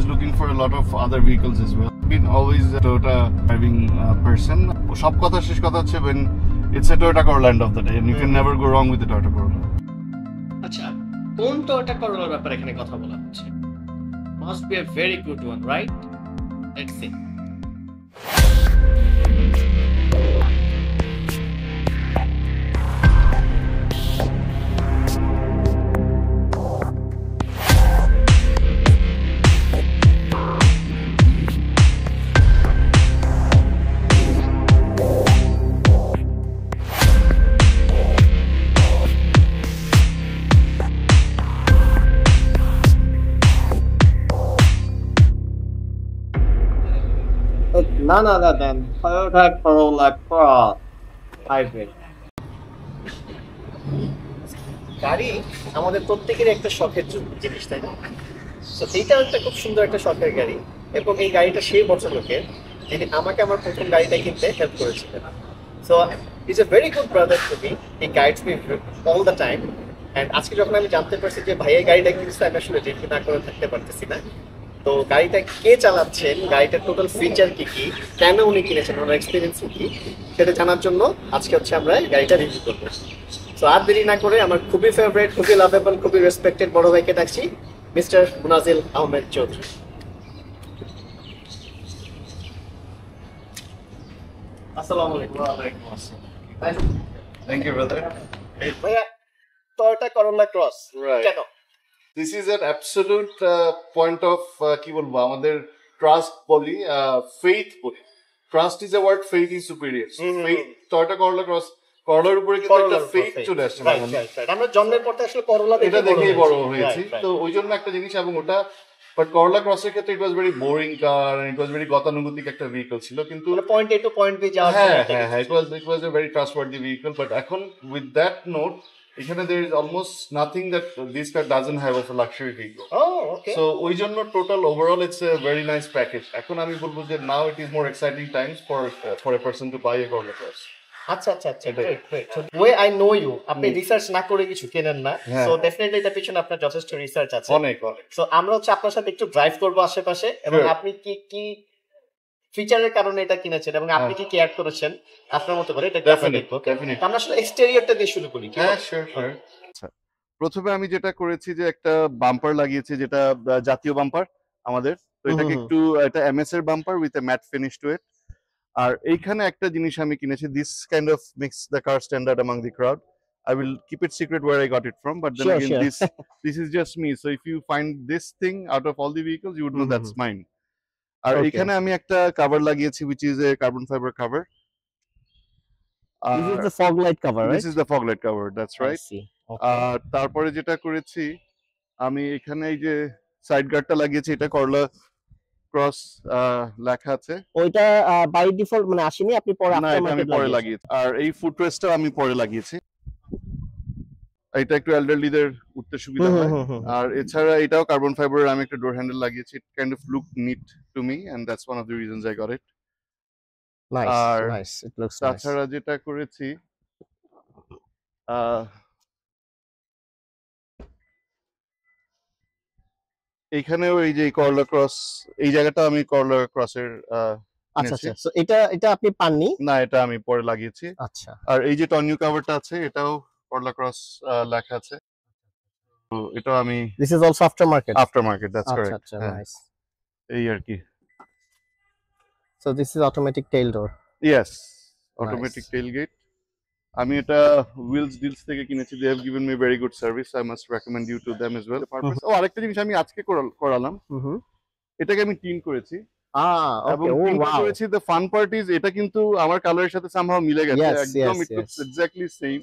was looking for a lot of other vehicles as well. Been always a Toyota driving person. সব কথা শেষ কথা হচ্ছে when it's a Toyota Corolla end of the day and you can never go wrong with the Toyota Corolla. আচ্ছা, কোন Toyota Corolla ব্যাপারে এখানে কথা বলা হচ্ছে? Must be a very good one, right? Let's see. None other than Toyota Corolla Cross Hybrid. গাড়ি আমাদের প্রত্যেকের একটা শখের জিনিস, তাই না? তো এইটা একটা খুব সুন্দর একটা শখের গাড়ি, এবং এই গাড়িটা সেই ভদ্রলোকের যিনি আমাকে আমার প্রথম গাড়িটা কিনতে হেল্প করেছিলেন। So is a very good brother to me, he guides me all the time. And আজকে যখন আমি জানতে পারছি যে ভাইয়া গাড়িটা কিনছে, আমি আসলে রিভিউ না করে থাকতে পারতেছি না। তো গাড়িটা কে চালাচ্ছেন, গাড়িটার টোটাল ফিচার কি কি, কেন উনি কিনেছেন, ওনার এক্সপিরিয়েন্স কি, সেটা জানার জন্য আজকে হচ্ছে আমরা গাড়িটা রিভিউ করবো। তো আর দেরি না করে আমার খুবই ফেভারিট, খুবই লাভেবল, খুবই রেসপেক্টেড বড় ভাইকে ডাকছি, মিস্টার মুনাজিল আহমেদ চৌধুরী। আসসালামু আলাইকুম। ওয়ালাইকুম আসসালাম। Thank you, brother. ভাইয়া, টয়োটা করোলা ক্রস কেন? This is an absolute point of কি বলবো, আমাদের ট্রাস্ট বলি, ফেথ বলি। Trust is a word, faith is superior. Faith, Toyota Corolla Cross, করোলার উপরে কিন্তু একটা ফেথ চলে আসছে। আমরা জন্মের পর থেকে আসলে করোলা এটা দেখেই বড় হয়েছি, তো ওই জন্য একটা জিনিস। এবং ওটা বাট করোলা ক্রসের ক্ষেত্রে it was very boring car, it was very গতানুগতিক একটা ভেহিকল ছিল, কিন্তু point A to point B যাওয়ার, হ্যাঁ, it was a very trustworthy vehicle. But এখন উইথ দ্যাট নোট, এখানে there is almost nothing that this car doesn't have of a luxury vehicle. Oh, okay. So ওই জন্য total overall it's a very nice package. এখন আমি বলবো যে now it is more exciting times for a person to buy a Corolla Cross. আচ্ছা, great. So the way I know you, আপনি research না করে কিছু কেনেন না, সো ডেফিনেটলি এটা পিছনে আপনার যথেষ্ট রিসার্চ আছে। অনেক। সো আমরা হচ্ছে আপনার সাথে একটু ড্রাইভ করব আশেপাশে, এবং আপনি কি ফিচারের কারণে এটা কিনেছেন এবং আপনি কি কেয়ার করেছেন আপনার মতো করে, এটা দেখবো। আমরা আসলে এক্সটেরিয়রটা দিয়ে শুরু করি। হ্যাঁ, শিওর। আচ্ছা, প্রথমে আমি যেটা করেছি যে একটা বাম্পার লাগিয়েছি, যেটা জাতীয় বাম্পার আমাদের। তো এটাকে একটু এটা এমএস এর bumper with a matte finish to it. আর এইখানে একটা জিনিস আমি কিনেছি, this kind of makes the car standard among the crowd. I will keep it secret where I got it from, but then again this is just me, so if you find this thing out of all the vehicles, you would know that's mine. আর এখানে আমি একটা cover লাগিয়েছি which is a carbon fiber cover. This is the fog light cover, right? This is the fog light cover, that's right. I see. Okay. তারপরে যেটা করেছি, আমি এখানে এই যে সাইড গার্ডটা লাগিয়েছি, এটা করলা ক্রস লেখা আছে। ওইটা বাই ডিফল্ট মানে আসেনি, আপনি পরে আমি পরে লাগিয়েছি। আর এই ফুটরেস্টটা আমি পরে লাগিয়েছি, এটা একটু এল্ডারলিদের উঠতে সুবিধা হয়। আর এছাড়া এটাও কার্বন ফাইবারের আমি একটা ডোর হ্যান্ডেল লাগিয়েছি। It kind of look neat to me and that's one of the reasons I got it. Nice, it looks nice. তাছাড়া যেটা করেছি, এইখানেও এই যে করলা ক্রস, এই জায়গাটা আমি করলা ক্রসের আচ্ছা, সো এটা আপনি পাননি? না, এটা আমি পরে লাগিয়েছি। আচ্ছা। আর এই যে টনিউ কভারটা আছে, এটাও করলা ক্রস লেখা আছে। তো এটাও আমি, this is also aftermarket, that's correct. আচ্ছা, নাইস। এই আর কি। So this is automatic tail door. Yes, automatic tail gate. আমি এটা হুইলস ডিলস থেকে কিনেছি। They have given me very good service, I must recommend you to them as well. আরেকটা জিনিস আমি আজকে করালাম, এটাকে আমি ক্লিন করেছি। এবং করেছি, দ্য ফান পার্ট ইজ এটা কিন্তু আমার কালারের সাথে সামহাউ মিলে গেছে একদম। ইট লুকস এক্স্যাক্টলি সেম,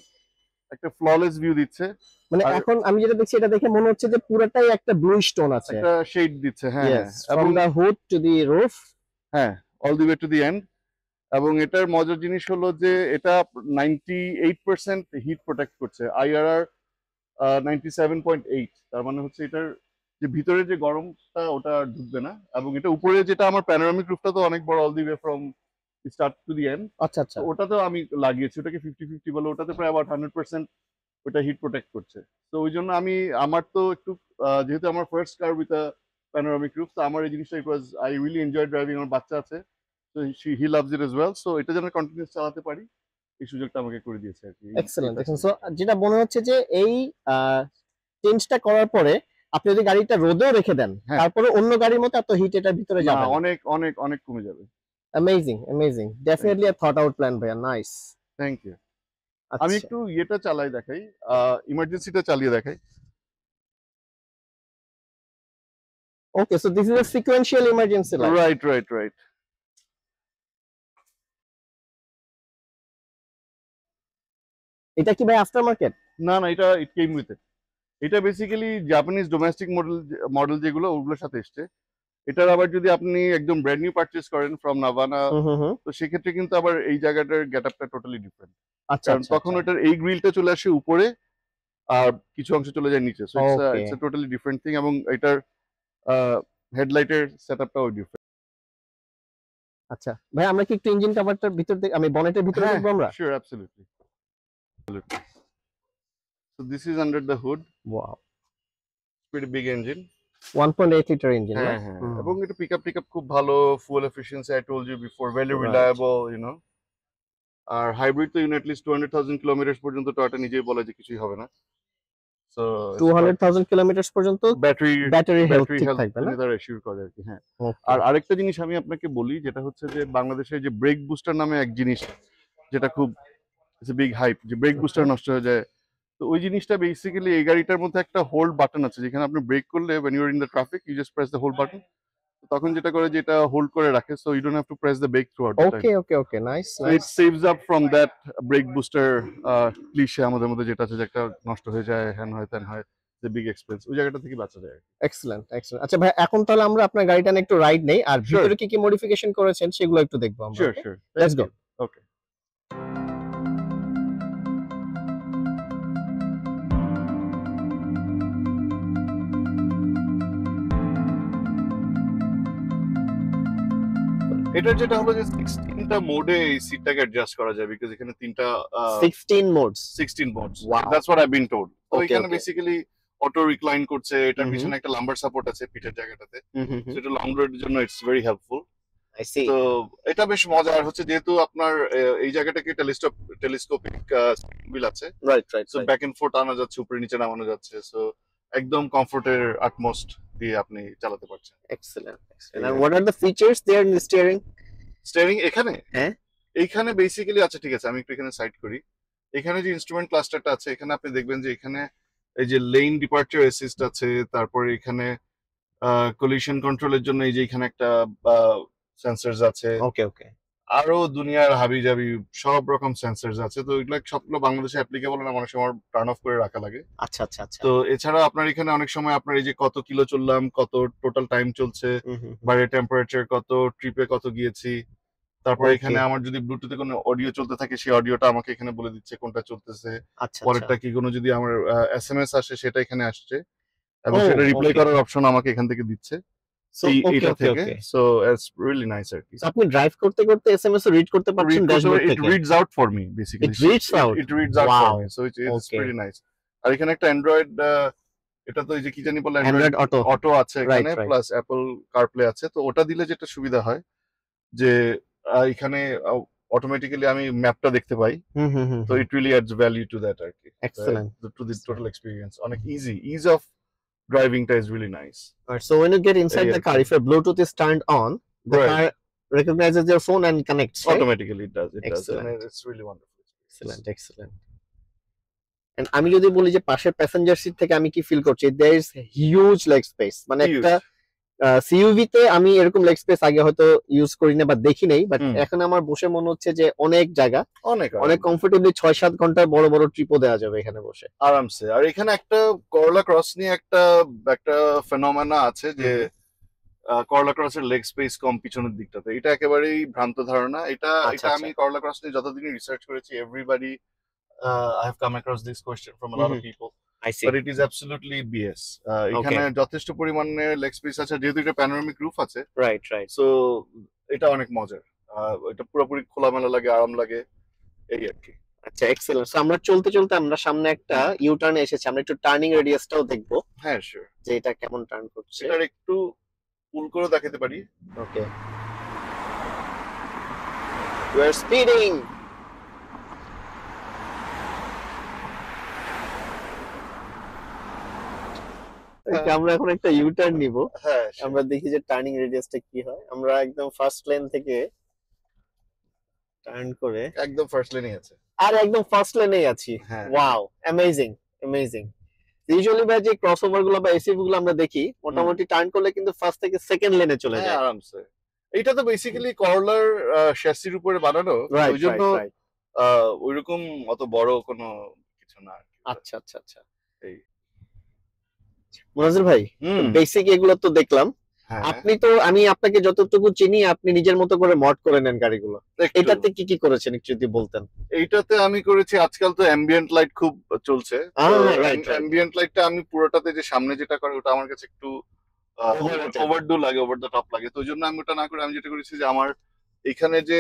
একটা ফ্ললেস ভিউ দিচ্ছে। মানে এখন আমি যেটা দেখছি, এটা দেখে মনে হচ্ছে যে পুরোটাই একটা ব্লু স্টোন আছে, একটা শেড দিচ্ছে। হ্যাঁ, এবং the hood to the roof, হ্যাঁ, all the way to the end. এবং এটার মজার জিনিস হলো যে এটা 98% হিট প্রোটেক্ট করছে, IRR 97.8। তার মানে হচ্ছে এটার যে ভিতরে যে গরমটা ওটা ঢুকবে না। এবং এটা উপরে যেটা আমার প্যানোরামিক রুফটা তো অনেক বড়, all the way from start two the and. আচ্ছা, ওটাতেও আমি লাগিয়েছি, ওটাকে 50-50 বলে, ওটাতে প্রায় about 100% ওটা হিট প্রোটেক্ট করছে। তো ওই জন্য আমি, আমার তো একটু যেহেতু আমার first car with panoramic roof. তো আমার এই জিনিসটা আই রিয়েলি এনজয় ড্রাইভিং। আমার বাচ্চা আছে, তো he loves it as well. So এটা যেন কন্টিনিউয়াস চালাতে পারি, এই সুযোগটা আমাকে করে দিয়েছে আর কি। এক্সেলেন্ট। সো যেটা মনে হচ্ছে যে এই চেঞ্জটা করার পরে আপনি যদি গাড়িটা রোদেও রেখে দেন, তারপরে অন্য গাড়ির মতো এত হিট এটার ভিতরে যাবে না, অনেক অনেক অনেক কমে যাবে। Amazing, definitely a thought out plan ভাইয়া, নাইস। Thank you. আমি একটু ইয়েটা চালাই দেখাই, ইমার্জেন্সিটা চালিয়ে দেখাই। Okay, so this is a sequential emergency light. Right. এটা কি ভাই আফটার মার্কেট? না, এটা ইট কেম উইথ ইট। এটা বেসিক্যালি জাপানিজ ডোমেস্টিক মডেল যেগুলো, ওগুলোর সাথে এসছে। এটার আবার যদি আপনি একদম ব্র্যান্ড নিউ পারচেজ করেন ফ্রম নাভানা, তো সেক্ষেত্রে কিন্তু আবার এই জায়গাটার গেটআপটা টোটালি ডিফারেন্ট। কারণ তখন ওটার এই গ্রিলটা চলে আসে উপরে আর কিছু অংশ চলে যায় নিচে। So it's a totally different thing, এবং এটার হেডলাইটের সেটআপটাও ডিফারেন্ট। আচ্ছা ভাই, আমরা কি একটু ইঞ্জিন কভারটার ভিতর আমি বনেটের ভিতরে দেখব আমরা? Sure, absolutely. So this is under the hood. Wow. Pretty big engine. 1.8 litre engine. এবং এটা পিকআপ খুব ভালো, fuel efficiency I told you before, very reliable, you know. আর হাইব্রিড তো at least 200,000 কিলোমিটার পর্যন্ত টয়োটা নিজেই বলে যে কিছুই হবে না। সো 200,000 কিলোমিটার পর্যন্ত ব্যাটারি হেলথ ঠিক থাকবে না, তারা এশিওর করে আর কি। হ্যাঁ, আর আরেকটা জিনিস আমি আপনাকে বলি, যেটা হচ্ছে যে বাংলাদেশে যে ব্রেক বুস্টার নামে এক জিনিস, যেটা খুব বিগ হাইপ, যে ব্রেক বুস্টার নষ্ট হয়ে যায়। তো ওই জিনিসটা বেসিক্যালি এই গাড়িটার মধ্যে একটা হোল্ড বাটন আছে, যেখানে আপনি ব্রেক করলে when you are in the traffic you just press the hold button, তখন যেটা করে যে এটা হোল্ড করে রাখে, so you don't have to press the brake throughout the time. Okay, nice. So it saves up from that brake booster cliche আমাদের মধ্যে যেটা আছে, যে একটা নষ্ট হয়ে যায়, হ্যান হয় ত্যান হয়, the big expense, ওই জায়গাটা থেকে বাঁচা যায়। এক্সেলেন্ট। আচ্ছা ভাই, এখন তাহলে আমরা আপনার গাড়িটা নিয়ে একটু রাইড নেই, আর ভিতরে কি মডিফিকেশন করেছেন সেগুলো একটু দেখবো আমরা। Sure. Let's go. Okay. এটা যেটা হলো যে 16টা মোডে এই সিটটাকে অ্যাডজাস্ট করা যায়, বিকজ এখানে তিনটা 16 modes. Wow. That's what I've been told. তো এখানে বেসিক্যালি অটো রিক্লাইন করছে, এটার পিছনে একটা লাম্বার সাপোর্ট আছে পিঠের জায়গাটাতে, সেটা লং রোডের জন্য it's very helpful. I see. তো এটা বেশ মজার হচ্ছে, যেহেতু আপনার এই জায়গাটাকে টেলিস্কোপিক হুইল আছে, right. So back end fourth আনা যাচ্ছে, উপরে নিচে নামানো যাচ্ছে, সো একদম কমফোর্টের আটমোস্ট দিয়ে আপনি চালাতে পারছেন। Excellent. And what are the features there in the steering? Steering এখানে, হ্যাঁ এইখানে বেসিক্যালি আচ্ছা ঠিক আছে, আমি একটু এখানে সাইড করি। এখানে যে ইনস্ট্রুমেন্ট ক্লাস্টারটা আছে, এখানে আপনি দেখবেন যে এখানে এই যে লেন ডিপার্চার অ্যাসিস্ট আছে, তারপরে এখানে কলিশন কন্ট্রোলের জন্য এই যে এখানে একটা সেন্সরস আছে, ওকে আরো দুনিয়ার হাবিজাবি সব রকম সেন্সরস আছে। তো এগুলো সবগুলো বাংলাদেশে অ্যাপ্লিকেবল না, অনেক সময় টার্ন অফ করে রাখা লাগে। আচ্ছা। তো এছাড়া আপনার এখানে অনেক সময় আপনার এই যে কত কিলো চললাম, কত টোটাল টাইম চলছে, বাইরের টেম্পারেচার কত, ট্রিপে কত গিয়েছি, তারপর এখানে আমার যদি ব্লুটুথে কোনো অডিও চলতে থাকে, সেই অডিওটা আমাকে এখানে বলে দিচ্ছে কোনটা চলতেছে, পরেরটা কি, কোনো যদি আমার এসএমএস আসে সেটা এখানে আসছে, এবং সেটা রিপ্লাই করার অপশন আমাকে এখান থেকে দিচ্ছে এইটা থেকে। সো ইটস রিয়েলি নাইস আর কি। আপনি ড্রাইভ করতে এসএমএস রিড করতে পারছেন ড্যাশবোর্ড থেকে। It reads out for me basically. It reads out for me, so it's pretty nice. আর এখানে একটা অ্যান্ড্রয়েড, এটা তো এই যে কি জানি বলে, অ্যান্ড্রয়েড অটো আছে এখানে, প্লাস অ্যাপল কারপ্লে আছে। তো ওটা দিলে যেটা সুবিধা হয় যে এখানে অটোমেটিক্যালি আমি ম্যাপটা দেখতে পাই। তো it really adds value to that আর কি, টু দি টোটাল এক্সপেরিয়েন্স। অনেক ইজ অফ ড্রাইভিংটা is really nice. Alright, so when you get inside the car, if your Bluetooth is turned on, the car recognizes your phone and connects, right? Automatically it does. Excellent. And it's really wonderful. Excellent. And আমি যদি বলি যে পাশের passenger seat থেকে আমি কি feel করছি, there is huge leg space, মানে একটা সিইউভি তে আমি এরকম লেগ স্পেস আগে হয়তো ইউজ করি না বা দেখি নাই, বাট এখন আমার বসে মনে হচ্ছে যে অনেক জায়গা, অনেক কমফোর্টেবলি 6-7 ঘন্টার বড় ট্রিপও দেওয়া যাবে এখানে বসে আরামসে। আর এখানে একটা করলা ক্রস নিয়ে একটা ফেনোমেনা আছে, যে করলা ক্রসের লেগ স্পেস কম পিছনের দিকটাতে। এটা একেবারেই ভ্রান্ত ধারণা। এটা আমি করলা ক্রস নিয়ে যতদিন রিসার্চ করেছি, everybody I have come across this question from a lot of people. I see. But it is absolutely BS. এখানে যথেষ্ট পরিমাণে লেগ স্পেস আছে, যেহেতু এটা প্যানোরামিক রুফ আছে। রাইট। সো এটা অনেক মজার, এটা পুরোপুরি খোলামেলা লাগে, আরাম লাগে, এই আর কি। আচ্ছা, এক্সেলেন্ট। সো আমরা চলতে আমরা সামনে একটা ইউ টার্নে এসেছি, আমরা একটু টার্নিং রেডিয়াসটাও দেখবো। হ্যাঁ, শিওর, যে এটা কেমন টার্ন করছে। এটার একটু পুল করে দেখাতে পারি। ওকে, উই আর স্পিডিং। আমরা এখন একটা ইউ টার্ন নিব, হ্যাঁ আমরা দেখি যে টার্নিং রেডিয়াসটা কি হয়। আমরা একদম ফার্স্ট লেন থেকে টার্ন করে একদম ফার্স্ট লেনে আছে। আর একদম ফার্স্ট লেনেই আছি। হ্যাঁ ওয়াও, অ্যামেজিং অ্যামেজিং। ইউজুয়ালি ভাই যে ক্রসওভার গুলো বা এসইভি গুলো আমরা দেখি মোটামুটি টার্ন করলে কিন্তু ফার্স্ট থেকে সেকেন্ড লেনে চলে হ্যাঁ যায়। আরামসে। এটা তো বেসিক্যালি করলার শ্যাসির উপরে বানানো, রাইট ওই জন্য রাইট। ওইরকম অত বড় কোনো কিছু না আর কি। আচ্ছা আচ্ছা আচ্ছা। এই মুনাজির ভাই, হুম বেসিক এগুলো তো দেখলাম। হ্যাঁ আপনি তো, আমি আপনাকে যতটুকু চিনি আপনি নিজের মতো করে মড করে নেন গাড়িগুলো। একটু। এটাতে কি কি করেছেন একটু যদি বলতেন। এইটাতে আমি করেছি, আজকাল তো অ্যাম্বিয়েন্ট লাইট খুব চলছে। right, right. অ্যাম্বিয়েন্ট লাইটটা আমি পুরোটাতে যে সামনে যেটা করে ওটা আমার কাছে একটু Overrated. ওভারডু লাগে, ওভার দ্য টপ লাগে। তো ওই জন্য আমি ওটা না করে আমি যেটা করেছি যে আমার এখানে যে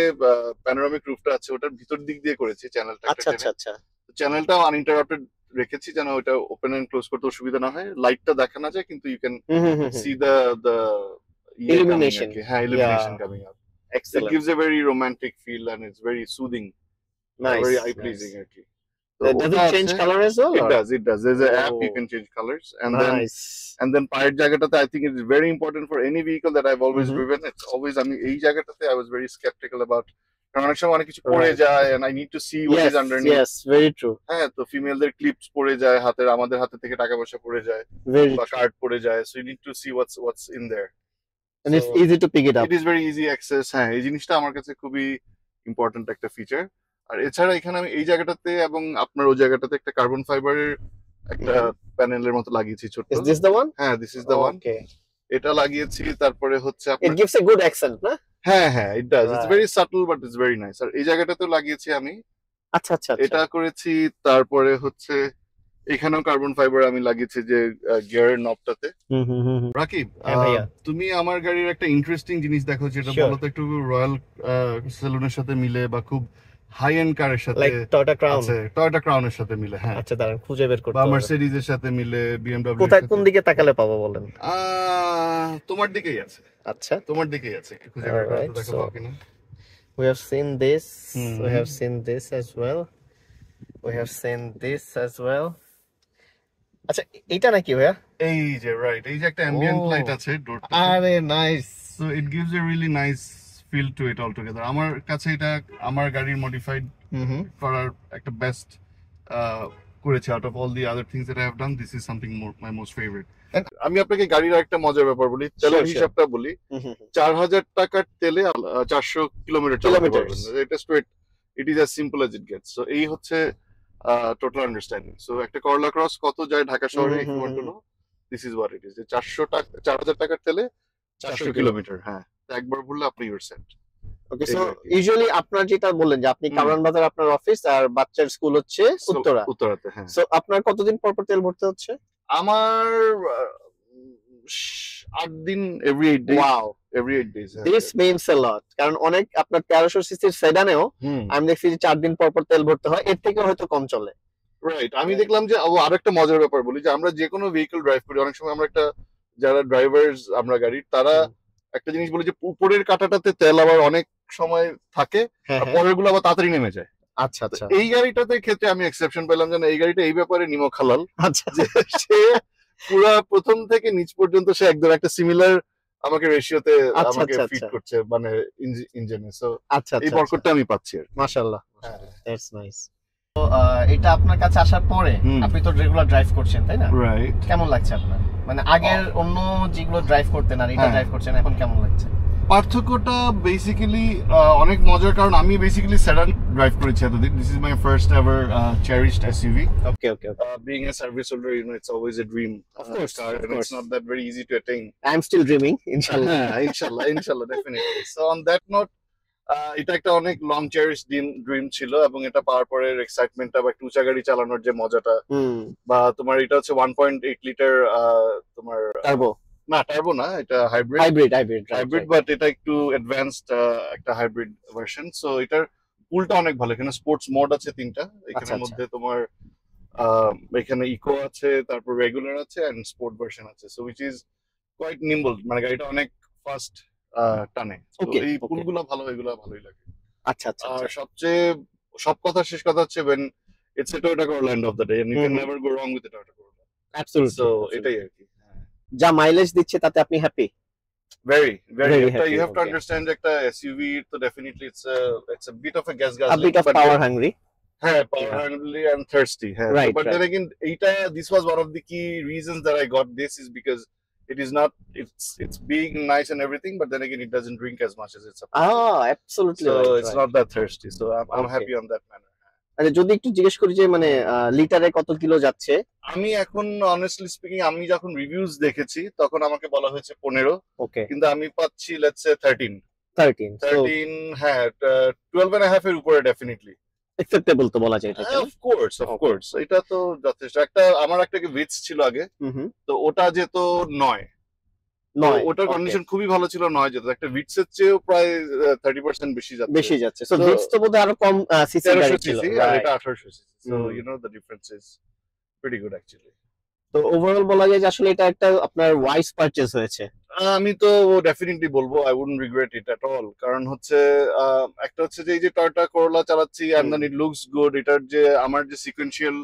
প্যানোরামিক রুফটা আছে ওটার ভিতর দিক দিয়ে করেছি চ্যানেলটা। আচ্ছা আচ্ছা আচ্ছা। চ্যানেলটাও আনইন্টারাপ্টেড রেখেছি যেন ওটা ওপেন এন্ড ক্লোজ করতে অসুবিধা না হয়। লাইটটা দেখা না যায় কিন্তু you can see the Illumination. হ্যাঁ, illumination Yeah. coming up. It Excellent. gives a very romantic feel and it's very soothing, Nice. very eye pleasing আর কি। তো Does ওটা it change আছে। color as well? It or? does, it does. There's an app you Oh. can change colors, and Nice. then পায়ের জায়গাটাতে I think it's very important for any vehicle that I've always Mhm. driven. It's always, আমি এই জায়গাটাতে I was very skeptical about, কারণ অনেক সময় অনেক কিছু পড়ে Right. যায় and I need to see what Yes, is underneath. yes, very true. হ্যাঁ, তো ফিমেলদের ক্লিপস পড়ে যায় হাতের, আমাদের হাতে থেকে টাকা পয়সা পড়ে যায় Very বা true. কার্ড পড়ে যায়, so you need to see what's in there. And it's So, easy to pick it up. it is very easy access. হ্যাঁ, এই জিনিসটা আমার কাছে খুবই ইম্পর্টেন্ট একটা ফিচার। আর এছাড়া এখানে আমি এই জায়গাটাতে এবং আপনার ওই জায়গাটাতে একটা কার্বন ফাইবারের একটা প্যানেলের মতো লাগিয়েছি ছোট। Is this the one? হ্যাঁ, this is the one. Okay. এটা লাগিয়েছি। তারপরে হচ্ছে It আপনার, gives a good accent, না? হ্যাঁ হ্যাঁ, it does, it's Right. Very subtle but it's very nice. আর এই জায়গাটাতেও লাগিয়েছি আমি, আচ্ছা আচ্ছা আচ্ছা। এটা করেছি। তারপরে হচ্ছে এখানেও কার্বন ফাইবার আমি লাগিয়েছি যে গিয়ারের নবটাতে। হুম হুম হুম। রাকিব, হ্যাঁ ভাইয়া। তুমি আমার গাড়ির একটা ইন্টারেস্টিং জিনিস দেখো, যেটা Sure. বলো তো একটু রয়্যাল সেলুনের সাথে মিলে বা খুব হাই এন্ড কারের সাথে Like Toyota Crown. আছে, টয়োটা ক্রাউনের সাথে মিলে, হ্যাঁ, আচ্ছা দাঁড়ান খুঁজে বের করতে বা হবে। মার্সিডিজ এর সাথে মিলে, বিএমডব্লিউ কোথায় কোন দিকে তাকালে পাবো বলেন। তোমার দিকেই আছে, আচ্ছা। তোমার দিকেই আছে, একটু খুঁজে বের করো Alright, তো, দেখো so- পাও কিনা। We have seen this. Hmm. We have seen this as well. We have seen this as well. আচ্ছা এটা নাকি ভাইয়া? এই যে রাইট, এই যে একটা অ্যাম্বিয়েন্ট Oh. লাইট আছে ডোরটা, আরে nice. So it gives a really nice feel to it all together. আমার কাছে এটা আমার গাড়ির মডিফাইড হুম হুম। করার একটা বেস্ট করেছে। Out of all the other things that I have done, this is something my most favourite. আমি আপনাকে গাড়ির একটা মজার ব্যাপার বলি, তেলের Sure, হিসাবটা বলি। 4000 টাকার তেলে 400 কিলোমিটার চালাতে Kilometers. পারবেন। এটা straight, it is as simple as it gets. So এই হচ্ছে টোটাল আন্ডারস্ট্যান্ডিং। সো একটা করলা ক্রস কত যায় ঢাকা শহরে, hmm, if you hmm, want to hmm. No, this is what it is. 4000 টাকার তেলে 400 কিলোমিটার, হ্যাঁ, তো একবার বললে আপনি your set. Okay, so Exactly. Usually আপনার যেটা বললেন যে আপনি হুম। কারওয়ান বাজার আপনার অফিস আর বাচ্চার স্কুল হচ্ছে উত্তরা। উত্তরাতে, হ্যাঁ। সো আপনার কতদিন পর পর তেল ভরতে হচ্ছে? আমার 8 দিন, every 8 days, wow, every 8 days. This means a lot. কারণ অনেক আপনার 1300 সিসির সেডানেও আমি দেখছি যে 4 দিন পর পর তেল ভরতে হয়, এর থেকে হয়তো কম চলে। রাইট। আমি দেখলাম যে আরেকটা মজার ব্যাপার বলি, যে আমরা যে কোনো ভেহিকল ড্রাইভ করি অনেক সময় আমরা একটা, যারা ড্রাইভার্স আমরা গাড়ির, তারা একটা জিনিস বলি যে উপরের কাঁটাটাতে তেল আবার অনেক সময় থাকে, হ্যাঁ আর হ্যাঁ। পরের গুলো আবার তাড়াতাড়ি নেমে যায়। আচ্ছা আচ্ছা এই গাড়িটাতে ক্ষেত্রে আমি এক্সেপশন পেলাম যে না, এই গাড়িটা এই ব্যাপারে নিমক হালাল, আচ্ছা যে সে পুরা প্রথম থেকে নিচ পর্যন্ত সে একদম একটা সিমিলার আমাকে রেশিওতে আচ্ছা, আমাকে আচ্ছা, ফিট আচ্ছা। করছে, মানে ইঞ্জিনে। সো আচ্ছা এই বরকতটা আমি পাচ্ছি আর কি। মাশাআল্লাহ, হ্যাঁ। That's nice. তো এটা আপনার কাছে আসার পরে হুম। আপনি তো রেগুলার ড্রাইভ করছেন তাই না? রাইট। কেমন লাগছে আপনার? মানে আগের অন্য যেগুলো ড্রাইভ করতেন আর এটা হ্যাঁ। ড্রাইভ করছেন এখন কেমন লাগছে? পার্থক্যটা বেসিক্যালি অনেক মজার, কারণ আমি বেসিক্যালি সেডান ড্রাইভ করেছি এতদিন। This is my first ever cherished SUV. Okay okay okay. Being a service holder, you know, it's always a dream Of course, car, of and course. it's not that very easy to attain. I am still dreaming ইনশাআল্লাহ। Inshallah, definitely. So on that note, এটা একটা অনেক long cherish dream ছিল, এবং এটা পাওয়ার পরের এক্সাইটমেন্টটা বা একটু উঁচা গাড়ি চালানোর যে মজাটা, হুম, বা তোমার এটা হচ্ছে 1.8 লিটার, তোমার টার্বো না টার্বো না, এটা হাইব্রিড, হাইব্রিড বাট এটা একটু অ্যাডভান্সড একটা হাইব্রিড ভার্সন। সো এটার পুলটা অনেক ভালো। এখানে স্পোর্টস মোড আছে 3টা, আচ্ছা, এখানের আচ্ছা। মধ্যে তোমার এখানে ইকো আছে, তারপর রেগুলার আছে, এন্ড স্পোর্ট ভার্সন আছে। সো উইচ ইজ কোয়াইট নিম্বল, মানে গাড়িটা অনেক ফাস্ট টানে। তো Okay, এই okay. পুলগুলো ভালো, এগুলো ভালোই লাগে। আচ্ছা আচ্ছা আর আচ্ছা। সবচেয়ে সব কথা শেষ কথা হচ্ছে when it's a Toyota Corolla end of the day and you can hmm, never go wrong with a Toyota Corolla. Absolutely, So absolutely. এটাই আর কি। যা মাইলেজ দিচ্ছে তাতে আপনি হ্যাপি? Very, very. Very একটা, happy, you have to okay. understand একটা SUV তো definitely it's a bit of a gas A guzzler. bit of but power then- hungry. হ্যাঁ, power Yeah. hungry and thirsty. হ্যাঁ, Right, but then right. again, this was one of the key reasons that I got this is because it is not, it's big and nice and everything, but then again, it doesn't drink as much as it's supposed to. Absolutely So right, it's right. not that thirsty. So I'm Okay. happy on that manner. আচ্ছা, যদি একটু জিজ্ঞেস করি যে মানে লিটারে কত kilo যাচ্ছে? আমি এখন honestly speaking, আমি যখন রিভিউজ দেখেছি তখন আমাকে বলা হয়েছে 15, ওকে, কিন্তু আমি পাচ্ছি let's say 13. 13, so 13, হ্যাঁ, 12 and a half এর উপরে ডেফিনেটলি। acceptable তো বলা যায় এটাকে, না? Of course, of Okay. Course, এটা তো যথেষ্ট। আমার একটা ভিটস ছিল আগে, হুম, তো ওটা যেত 9, তো নয়, ওটার okay. কন্ডিশন খুবই ভালো ছিল, 9 যেত। একটা ভিটস এর চেয়েও প্রায় 30% বেশি যাচ্ছে। বেশি যাচ্ছে, সো So, বিটস তো বোধহয় আরো কম সিসি 1300 গাড়ি ছিল, cc আর right? এটা 1800 cc, so hmm. you know the difference is pretty good actually. তো ওভারঅল বলা যায় যে আসলে এটা একটা আপনার ওয়াইস পারচেজ হয়েছে। আমি তো ডেফিনেটলি বলবো I wouldn't regret it at all, কারণ হচ্ছে একটা হচ্ছে যে এই যে টয়োটা করোলা চালাচ্ছি and then it looks good, এটার যে আমার যে সিকোয়েন্সিয়াল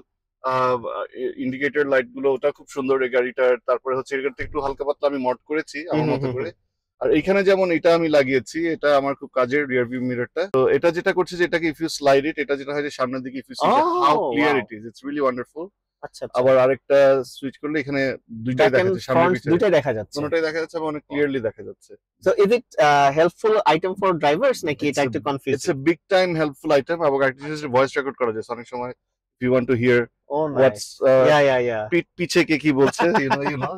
ইন্ডিকেটর লাইট গুলো ওটা খুব সুন্দর এই গাড়িটার। তারপরে হচ্ছে এটাতে একটু হালকা পাতলা আমি মড করেছি আমার মতো করে। আর এখানে যেমন এটা আমি লাগিয়েছি, এটা আমার খুব কাজের রিয়ার ভিউ মিররটা। তো এটা যেটা করছে যে এটাকে ইফ ইউ স্লাইড ইট, এটা যেটা হয় যে সামনের দিকে if you see how clear wow. It is, it's really wonderful. আচ্ছা আচ্ছা, আবার আরেকটা সুইচ করলে এখানে দুইটাই ব্যাক দেখা এন্ড যাচ্ছে, সামনে ফ্রন্ট পিছনে দুটাই দেখা যাচ্ছে। কোনটাই দেখা যাচ্ছে এবং অনেক ক্লিয়ারলি দেখা যাচ্ছে। So is it helpful item for drivers নাকি It's এটা a- একটু It's confusing? a big time helpful item এবং একটা জিনিস ভয়েস রেকর্ড করা যায় অনেক সময় if you want to hear ও what's নাইস, yeah. পিছে কে কি বলছে, you know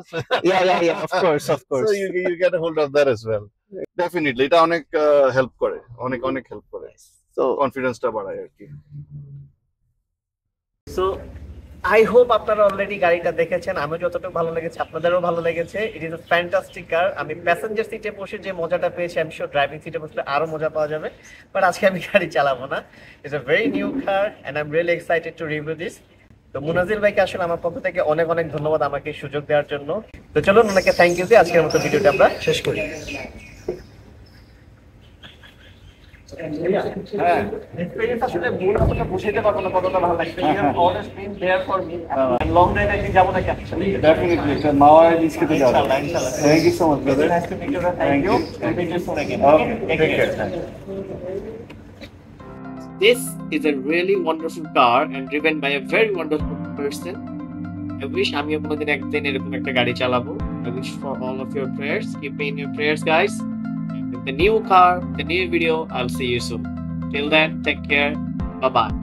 Yeah, of course. so you get a hold of that as well. Definitely এটা অনেক হেল্প করে, অনেক হেল্প করে, So কনফিডেন্সটা বাড়ায় আর কি। সো আই হোপ আপনারা অলরেডি গাড়িটা দেখেছেন, আমি যতটুকু ভালো লেগেছে আপনাদেরও ভালো লেগেছে। ইট ইজ আ ফ্যান্টাস্টিক কার। আমি প্যাসেঞ্জার সিটে বসে যে মজাটা পেয়েছি, আমি শিওর ড্রাইভিং সিটে বসলে আরো মজা পাওয়া যাবে, বাট আজকে আমি গাড়ি চালাবো না। It's a very new car and I am really excited to review this. তো মুনাজিল ভাইকে আসলে আমার পক্ষ থেকে অনেক ধন্যবাদ আমাকে সুযোগ দেওয়ার জন্য। তো চলুন ওনাকে থ্যাংক ইউ দিয়ে আজকের মতো ভিডিওটা আমরা শেষ করি। হ্যাঁ, এক্সপেরিয়েন্স আসলে মূল আপনাকে বুঝাইতে পারবো না কতটা ভালো লাগছে। You have always been there for me. Long ride একদিন যাব নাকি আসলে? Definitely it's মাওয়া জিনিস খেতে যাবো। ইনশাআল্লাহ। Thank you so much brother. Nice to meet you. Thank you. Meet you soon again. Okay, take care. This is a really wonderful car and driven by a very wonderful person. I wish আমিও কোনোদিন একদিন এরকম একটা গাড়ি চালাবো। I wish for all of your prayers. Keep me in your prayers, guys. With the new car, the new video, I'll see you soon. Till then, take care. Bye-bye.